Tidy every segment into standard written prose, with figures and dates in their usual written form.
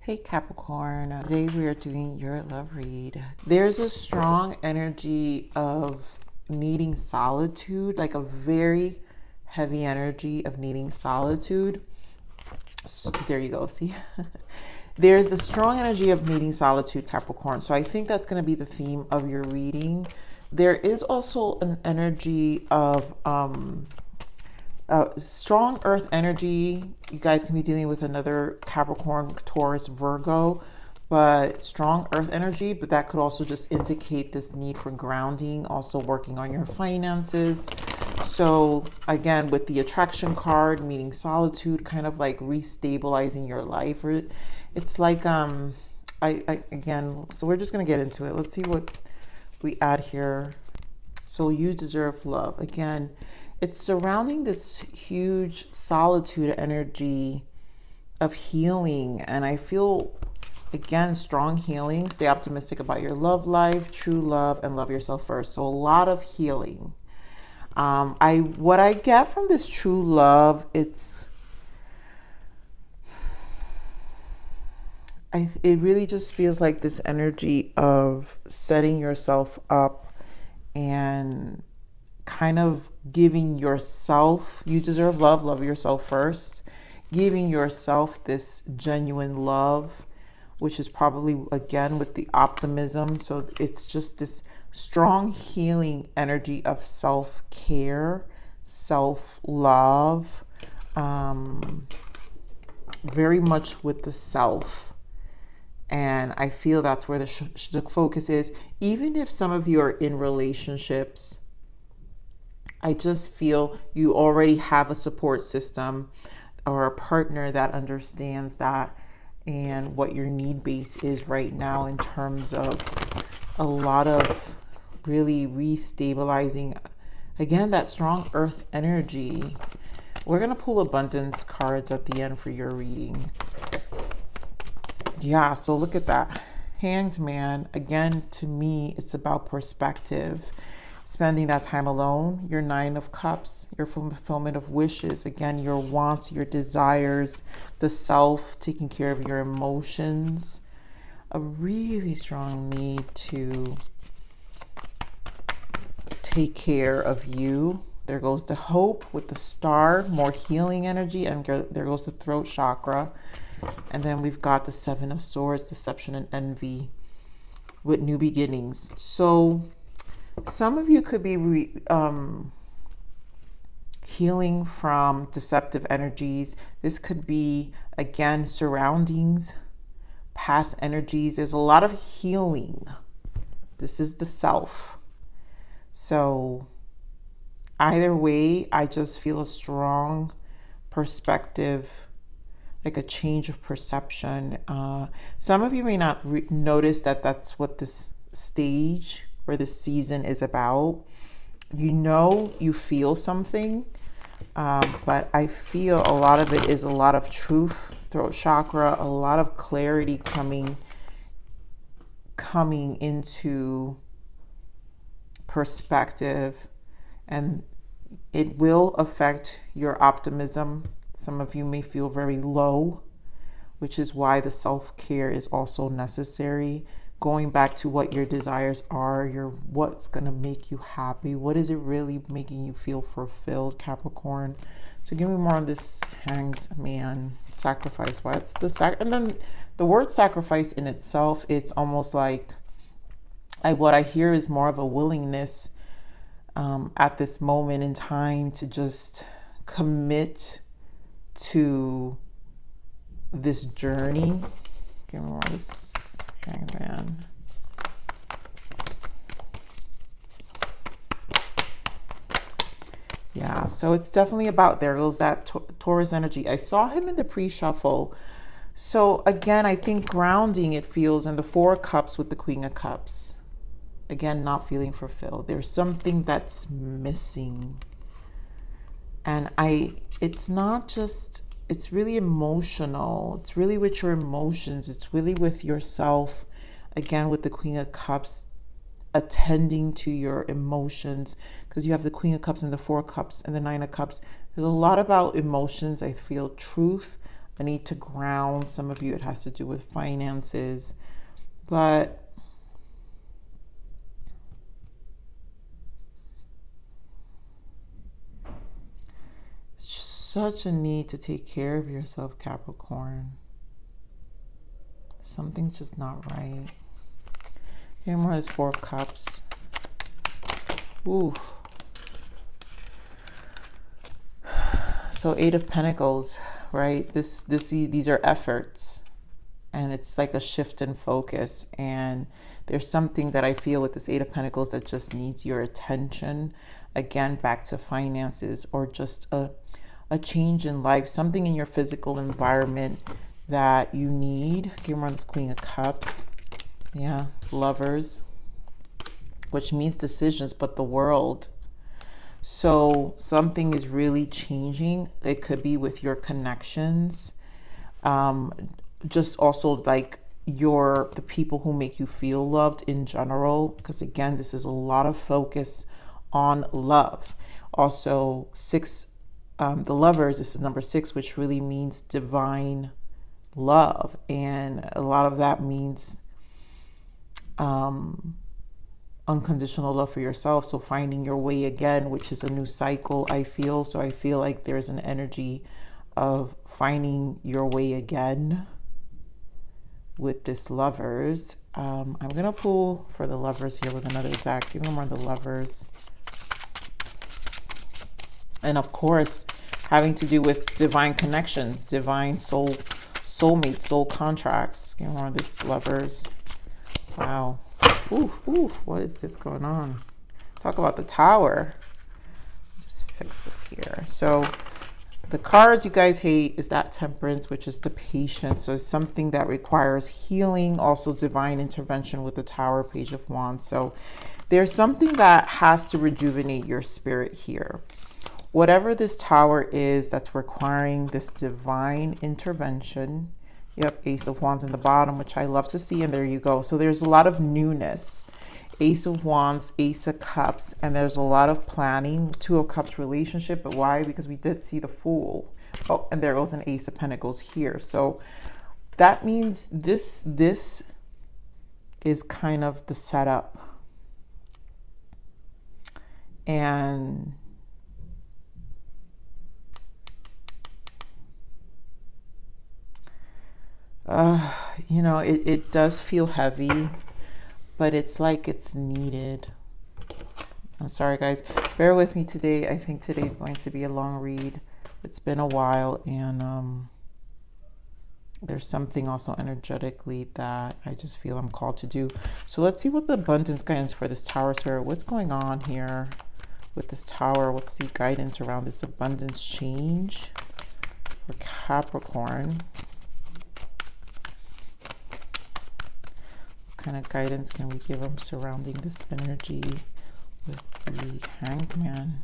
Hey Capricorn, today we are doing your love read. There's a strong energy of needing solitude, like a very heavy energy of needing solitude. So, there you go, see? There's a strong energy of needing solitude, Capricorn. So I think that's going to be the theme of your reading. There is also an energy of strong earth energy. You guys can be dealing with another Capricorn, Taurus, Virgo, but strong earth energy. But that could also just indicate this need for grounding, also working on your finances. So again, with the attraction card, meaning solitude, kind of like restabilizing your life. Or it's like, again, so we're just going to get into it. Let's see what we add here. So you deserve love. Again, it's surrounding this huge solitude energy of healing. And I feel, again, strong healing. Stay optimistic about your love life, true love, and love yourself first. So a lot of healing. What I get from this true love, it really just feels like this energy of setting yourself up and kind of giving yourself, you deserve love, love yourself first, giving yourself this genuine love, which is probably, again, with the optimism. So it's just this strong healing energy of self-care, self-love, very much with the self. And I feel that's where the focus is. Even if some of you are in relationships, I just feel you already have a support system or a partner that understands that and what your need base is right now in terms of a lot of really restabilizing, again, that strong earth energy. We're going to pull abundance cards at the end for your reading. Yeah, so look at that. Hanged Man. Again, to me, it's about perspective. Spending that time alone, your Nine of Cups, your fulfillment of wishes, again, your wants, your desires, the self, taking care of your emotions, a really strong need to take care of you. There goes the hope with the star, more healing energy, and there goes the throat chakra. And then we've got the Seven of Swords, deception and envy with new beginnings. So some of you could be healing from deceptive energies. This could be, again, surroundings, past energies. There's a lot of healing. This is the self. So either way, I just feel a strong perspective, like a change of perception. Some of you may not notice that that's what this stage or this season is about. You know, you feel something, but I feel a lot of it is a lot of truth, throat chakra, a lot of clarity coming into perspective, and it will affect your optimism. Some of you may feel very low, which is why the self-care is also necessary. Going back to what your desires are, what's going to make you happy. What is it really making you feel fulfilled, Capricorn? So give me more on this Hanged Man, sacrifice. What's the and then the word sacrifice in itself, it's almost like what I hear is more of a willingness at this moment in time to just commit to this journey. Give me more of this Hanged Man. Yeah, so it's definitely about, there goes that Taurus energy. I saw him in the pre-shuffle. So again, I think grounding, it feels, in the Four of Cups with the Queen of Cups. Again, not feeling fulfilled. There's something that's missing. And it's not just, it's really emotional. It's really with your emotions. It's really with yourself. Again, with the Queen of Cups, attending to your emotions, because you have the Queen of Cups and the Four of Cups and the Nine of Cups. There's a lot about emotions. I feel truth, a need to ground. Some of you, it has to do with finances, but such a need to take care of yourself, Capricorn. Something's just not right. Here more is Four of Cups. Ooh. So Eight of Pentacles, right? These are efforts, and it's like a shift in focus. And there's something that I feel with this Eight of Pentacles that just needs your attention. Again, back to finances, or just a change in life, something in your physical environment that you need. Give me this Queen of Cups. Yeah, Lovers, which means decisions, but the world. So something is really changing. It could be with your connections, just also like the people who make you feel loved in general, because again, this is a lot of focus on love. Also, the Lovers is the number 6, which really means divine love, and a lot of that means unconditional love for yourself. So finding your way again, which is a new cycle, I feel. So I feel like there's an energy of finding your way again with this Lovers. I'm gonna pull for the Lovers here with another deck. Give me more of the Lovers. And of course, having to do with divine connections, divine soulmates, soul contracts. Give me more of this Lovers. Wow. Ooh, what is this going on? Talk about the Tower. Just fix this here. So the cards you guys hate is that Temperance, which is the Patience. So it's something that requires healing, also divine intervention with the Tower, Page of Wands. So there's something that has to rejuvenate your spirit here. Whatever this Tower is that's requiring this divine intervention. Yep, Ace of Wands in the bottom, which I love to see. And there you go. So there's a lot of newness. Ace of Wands, Ace of Cups, and there's a lot of planning. Two of Cups relationship, but why? Because we did see the Fool. Oh, and there goes an Ace of Pentacles here. So that means this is kind of the setup. And you know, it does feel heavy, but it's like it's needed. I'm sorry, guys. Bear with me today. I think today's going to be a long read. It's been a while, and there's something also energetically that I just feel I'm called to do. So let's see what the abundance guidance for this Tower Spirit. What's going on here with this Tower? What's the guidance around this abundance change for Capricorn? What kind of guidance can we give them surrounding this energy with the Hanged Man?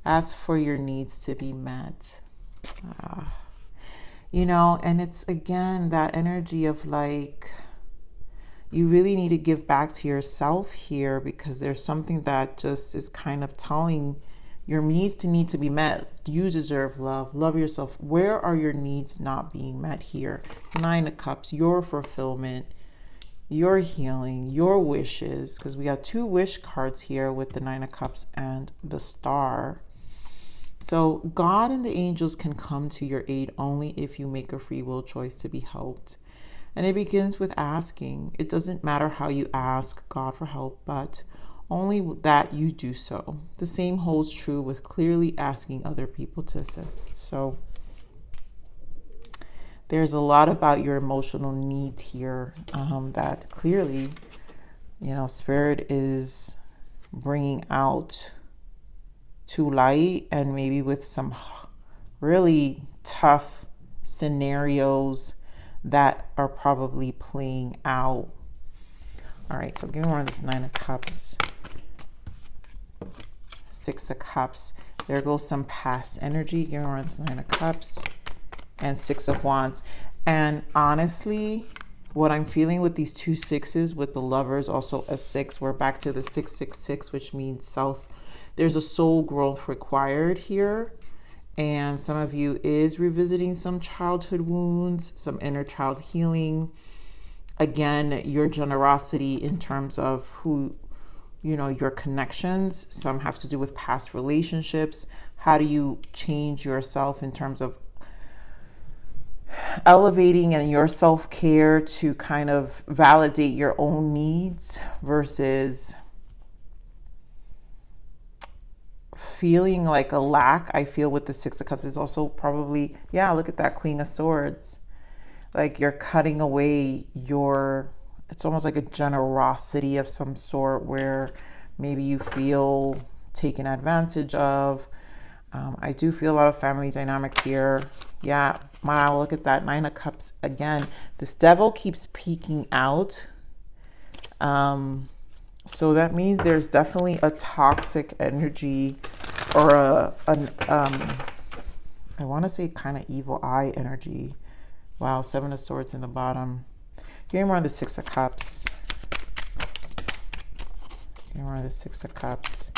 Ask for your needs to be met. You know, and it's again that energy of like, you really need to give back to yourself here, because there's something that just is kind of telling your needs to need to be met. You deserve love. Love yourself. Where are your needs not being met here? Nine of Cups, your fulfillment, your healing, your wishes, because we got two wish cards here with the Nine of Cups and the Star. So God and the angels can come to your aid only if you make a free will choice to be helped. And it begins with asking. It doesn't matter how you ask God for help, but only that you do so. The same holds true with clearly asking other people to assist. So there's a lot about your emotional needs here that clearly, you know, Spirit is bringing out to light, and maybe with some really tough scenarios that are probably playing out. All right, so give me more of this Nine of Cups. Six of Cups. There goes some past energy. Give me more of this Nine of Cups. And Six of Wands. And honestly, what I'm feeling with these two sixes, with the Lovers, also a 6, we're back to the 666, which means there's a soul growth required here. And some of you is revisiting some childhood wounds, some inner child healing. Again, your generosity in terms of who, you know, your connections. Some have to do with past relationships. How do you change yourself in terms of elevating and your self-care to kind of validate your own needs versus feeling like a lack. I feel with the Six of Cups is also probably, yeah, look at that Queen of Swords. Like you're cutting away your, it's almost like a generosity of some sort where maybe you feel taken advantage of. I do feel a lot of family dynamics here. Yeah, wow, look at that Nine of Cups again. This Devil keeps peeking out. So that means there's definitely a toxic energy or I want to say kind of evil eye energy. Wow, Seven of Swords in the bottom. Give me more of the Six of Cups. Give me more of the Six of Cups.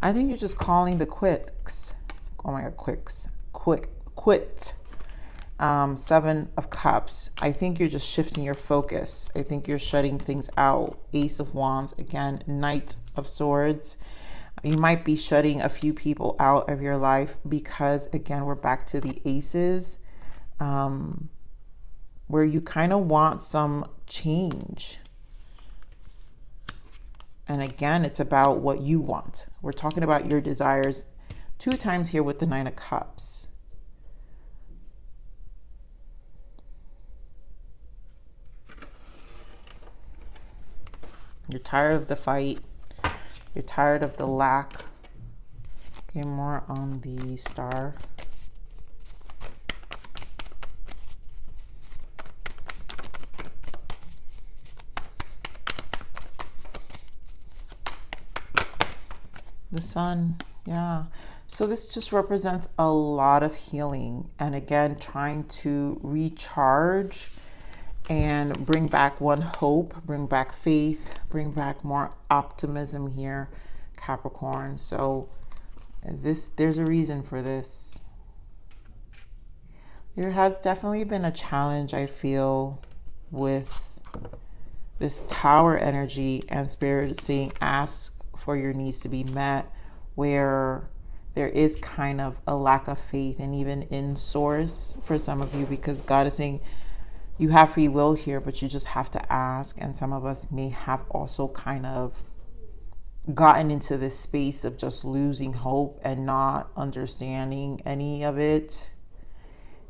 I think you're just calling the quits. Oh my God, quit. Seven of Cups. I think you're just shifting your focus. I think you're shutting things out. Ace of Wands, again, Knight of Swords. You might be shutting a few people out of your life because, again, we're back to the aces, where you kind of want some change. And again, it's about what you want. We're talking about your desires 2 times here with the Nine of Cups. You're tired of the fight. You're tired of the lack. Okay, more on the Star. The Sun, yeah. So this just represents a lot of healing. And again, trying to recharge and bring back one hope, bring back faith, bring back more optimism here, Capricorn. So there's a reason for this. There has definitely been a challenge, I feel, with this Tower energy and Spirit saying ask for your needs to be met, where there is kind of a lack of faith and even in source for some of you, because God is saying you have free will here, but you just have to ask. And some of us may have also kind of gotten into this space of just losing hope and not understanding any of it.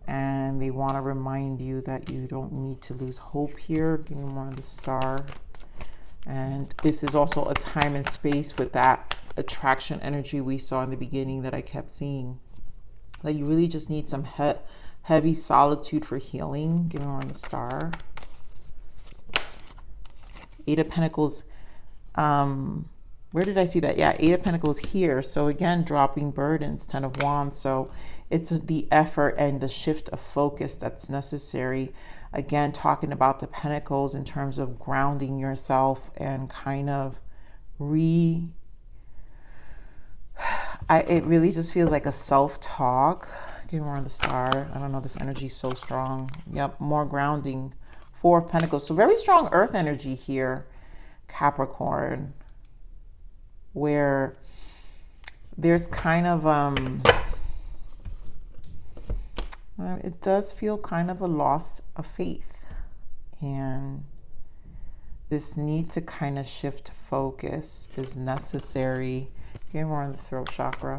And they want to remind you that you don't need to lose hope here. Give me more of the Star. And this is also a time and space with that attraction energy we saw in the beginning that I kept seeing. Like you really just need some heavy solitude for healing. Give me more on the Star. Eight of Pentacles. Where did I see that? Yeah, Eight of Pentacles here. So again, dropping burdens. Ten of Wands. So it's the effort and the shift of focus that's necessary. Again, talking about the Pentacles in terms of grounding yourself and kind of it really just feels like a self-talk. Give me more on the Star. I don't know, this energy is so strong. Yep, more grounding. Four of Pentacles. So very strong earth energy here, Capricorn, where there's kind of it does feel kind of a loss of faith, and this need to kind of shift focus is necessary. Get more on the throat chakra.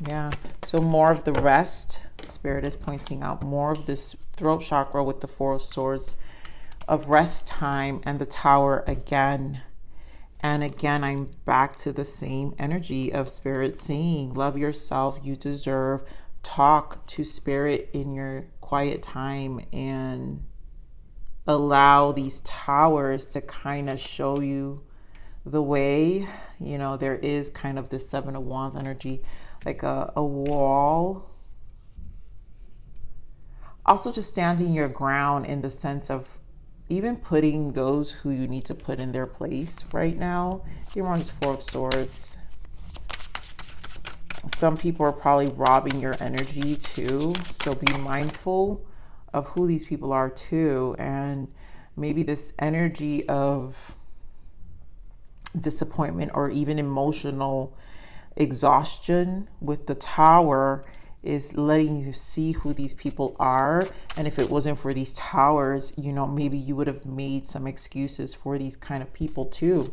Yeah, so more of the rest. Spirit is pointing out more of this throat chakra with the Four of Swords of rest time and the Tower again. And again, I'm back to the same energy of Spirit saying, love yourself, you deserve. Talk to Spirit in your quiet time and allow these towers to kind of show you the way. You know, there is kind of this Seven of Wands energy. like a wall. Also just standing your ground in the sense of even putting those who you need to put in their place right now. You're on this Four of Swords. Some people are probably robbing your energy too. So be mindful of who these people are too. And maybe this energy of disappointment or even emotional exhaustion with the Tower is letting you see who these people are. And if it wasn't for these towers, you know, maybe you would have made some excuses for these kind of people too.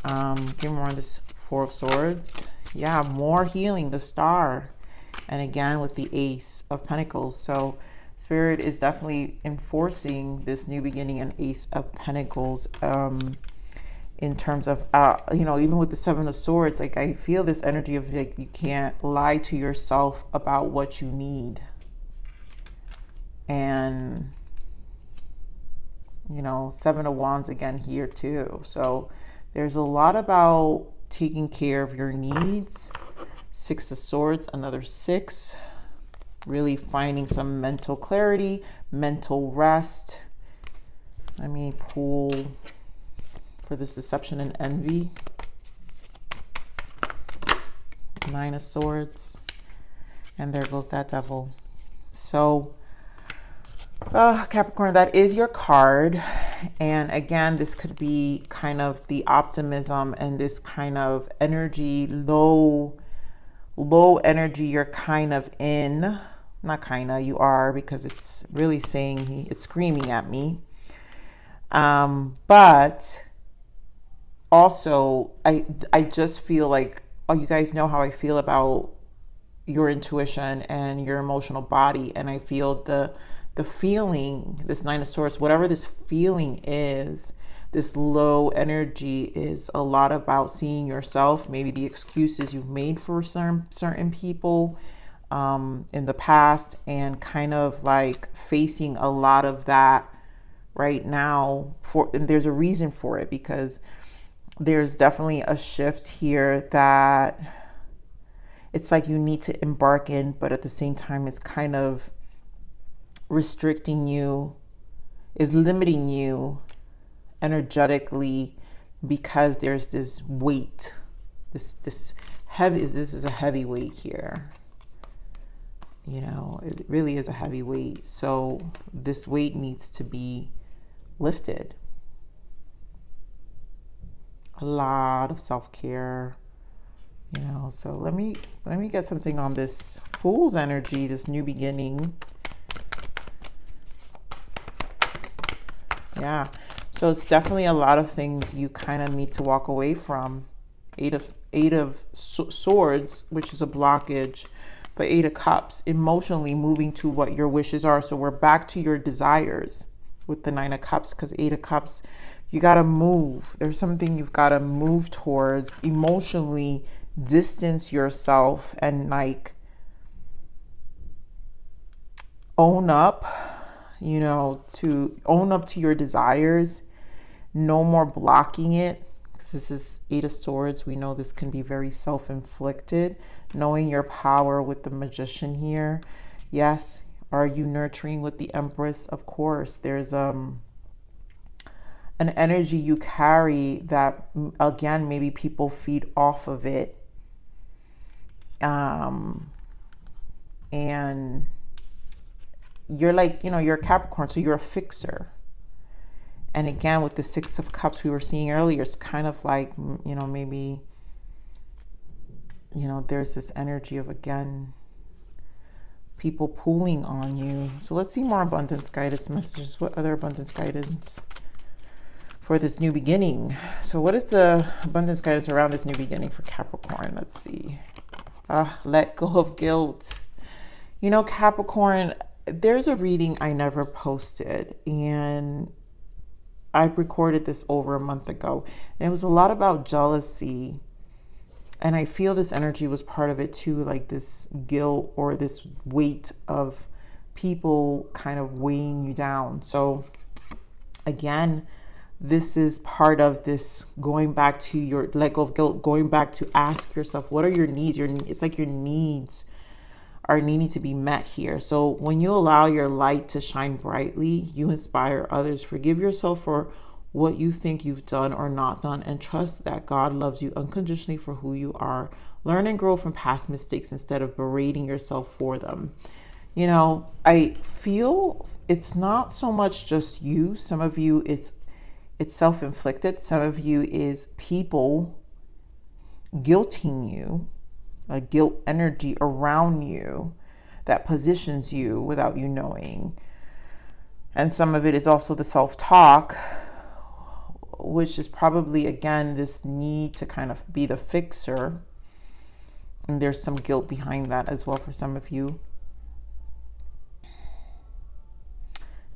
Give me more on this Four of Swords. Yeah, more healing, the Star. And again with the Ace of Pentacles. So Spirit is definitely enforcing this new beginning and Ace of Pentacles. In terms of, you know, even with the Seven of Swords, like I feel this energy of like you can't lie to yourself about what you need. And, you know, Seven of Wands again here too. So there's a lot about taking care of your needs. Six of Swords, another 6. Really finding some mental clarity, mental rest. Let me pull for this Deception and Envy. Nine of Swords. And there goes that Devil. So, Capricorn, that is your card. And again, this could be kind of the optimism and this kind of energy, low energy you're kind of in. Not kind of, you are, because it's really saying, it's screaming at me. But also, I just feel like, oh, you guys know how I feel about your intuition and your emotional body. And I feel the feeling, this Nine of Swords, whatever this feeling is, this low energy is a lot about seeing yourself, maybe the excuses you've made for certain people in the past, and kind of like facing a lot of that right now. And there's a reason for it, because there's definitely a shift here that it's like you need to embark in, but at the same time, it's kind of restricting you, is limiting you energetically, because there's this weight, this is a heavy weight here. You know, it really is a heavy weight. So this weight needs to be lifted. A lot of self-care, you know. So let me get something on this Fool's energy, this new beginning. Yeah, so it's definitely a lot of things you kind of need to walk away from. Eight of Swords, which is a blockage, but Eight of Cups, emotionally moving to what your wishes are. So we're back to your desires with the Nine of Cups, because Eight of Cups, you got to move. There's something you've got to move towards, emotionally distance yourself and like own up, you know, to own up to your desires. No more blocking it. This is Eight of Swords. We know this can be very self-inflicted. Knowing your power with the Magician here. Yes. Are you nurturing with the Empress? Of course. There's an energy you carry that, again, maybe people feed off of it. And you're like, you know, you're a Capricorn, so you're a fixer. And again, with the Six of Cups we were seeing earlier, it's kind of like, you know, maybe, you know, there's this energy of, again, people pulling on you. So let's see more abundance guidance messages. What other abundance guidance for this new beginning? So what is the abundance guidance around this new beginning for Capricorn? Let's see. Let go of guilt. You know, Capricorn, there's a reading I never posted, and I recorded this over a month ago, and it was a lot about jealousy. And I feel this energy was part of it too, like this guilt or this weight of people kind of weighing you down. So again, this is part of this going back to your, let go of guilt, going back to ask yourself, what are your needs? It's like your needs are needing to be met here. So when you allow your light to shine brightly, you inspire others. Forgive yourself for what you think you've done or not done, and trust that God loves you unconditionally for who you are. Learn and grow from past mistakes instead of berating yourself for them. You know, I feel it's not so much just you. Some of you, it's self-inflicted. Some of you is people guilting you, a guilt energy around you that positions you without you knowing. And some of it is also the self-talk, which is probably, again, this need to kind of be the fixer. And there's some guilt behind that as well for some of you.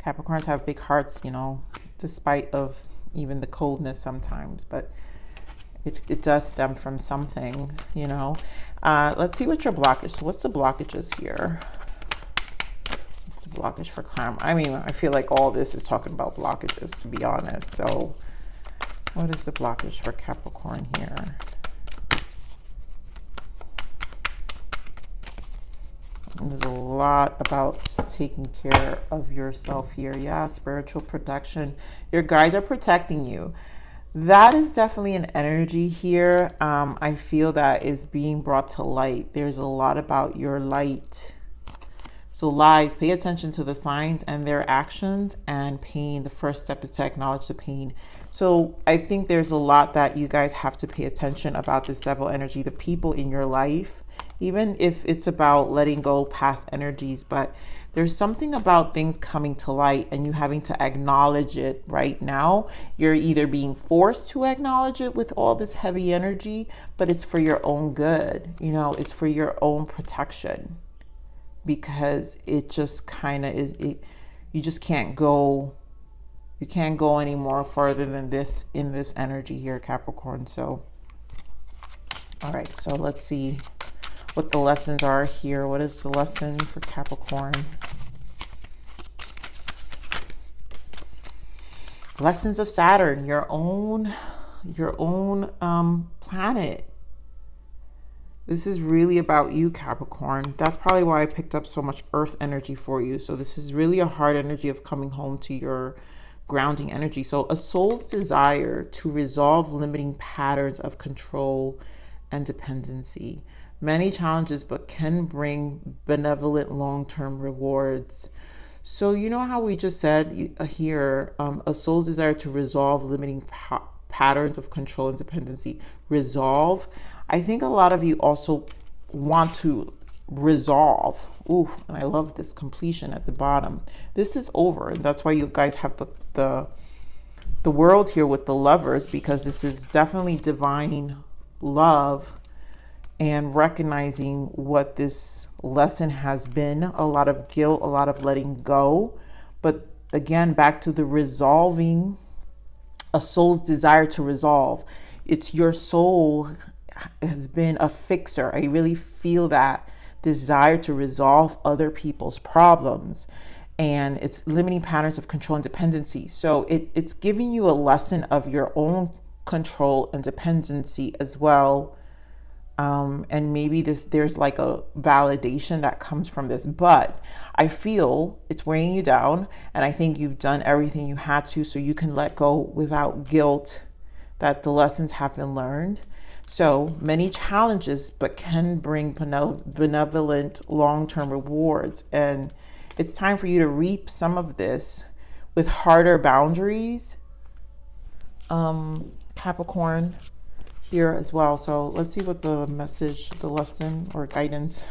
Capricorns have big hearts, you know, despite of even the coldness sometimes, but it does stem from something, you know. Let's see what your blockage. So what's the blockages here? What's the blockage for karma? I mean, I feel like all this is talking about blockages, to be honest. So what is the blockage for Capricorn here? There's a lot about taking care of yourself here. Yeah, spiritual protection. Your guides are protecting you. That is definitely an energy here. I feel that is being brought to light. There's a lot about your light. So lies, pay attention to the signs and their actions, and pain. The first step is to acknowledge the pain. So I think there's a lot that you guys have to pay attention about this devil energy, the people in your life, even if it's about letting go past energies. But there's something about things coming to light and you having to acknowledge it right now. You're either being forced to acknowledge it with all this heavy energy, but it's for your own good. You know, it's for your own protection, because it just kind of is, you just can't go, you can't go any more further than this in this energy here, Capricorn. So, all right, so let's see what the lessons are here. What is the lesson for Capricorn? Lessons of Saturn, your own planet. This is really about you, Capricorn. That's probably why I picked up so much earth energy for you. So this is really a hard energy of coming home to your grounding energy. So a soul's desire to resolve limiting patterns of control and dependency. Many challenges, but can bring benevolent long-term rewards. So you know how we just said here, a soul's desire to resolve limiting patterns of control and dependency. Resolve. I think a lot of you also want to resolve. Ooh, and I love this completion at the bottom. This is over. And that's why you guys have the world here with the Lovers, because this is definitely divine love and recognizing what this lesson has been. A lot of guilt, a lot of letting go. But again, back to the resolving, a soul's desire to resolve. It's your soul has been a fixer. I really feel that desire to resolve other people's problems, and it's limiting patterns of control and dependency. So it's giving you a lesson of your own control and dependency as well. And maybe there's like a validation that comes from this, but I feel it's weighing you down, and I think you've done everything you had to so you can let go without guilt, that the lessons have been learned. So many challenges, but can bring benevolent long-term rewards. And it's time for you to reap some of this with harder boundaries, Capricorn, here as well. So let's see what the message, the lesson or guidance,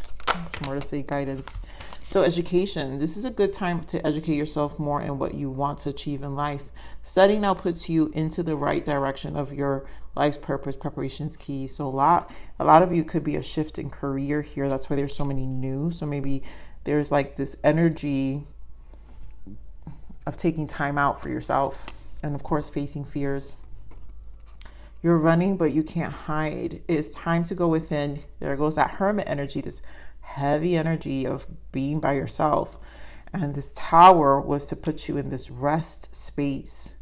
more to say guidance. So education, this is a good time to educate yourself more in what you want to achieve in life. Studying now puts you into the right direction of your life's purpose. Preparation is key. So a lot of you could be a shift in career here. That's why there's so many new. So maybe there's like this energy of taking time out for yourself, and of course facing fears. You're running, but you can't hide. It's time to go within. There goes that hermit energy, this heavy energy of being by yourself. And this tower was to put you in this rest space.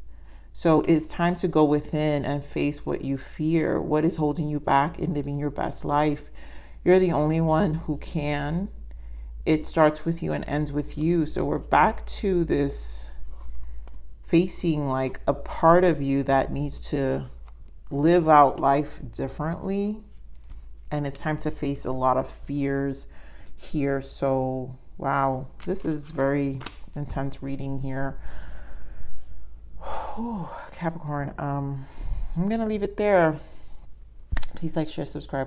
So it's time to go within and face what you fear. What is holding you back in living your best life? You're the only one who can. It starts with you and ends with you. So we're back to this facing like a part of you that needs to live out life differently. And it's time to face a lot of fears here. So, wow, this is very intense reading here. Capricorn, I'm going to leave it there. Please like, share, subscribe.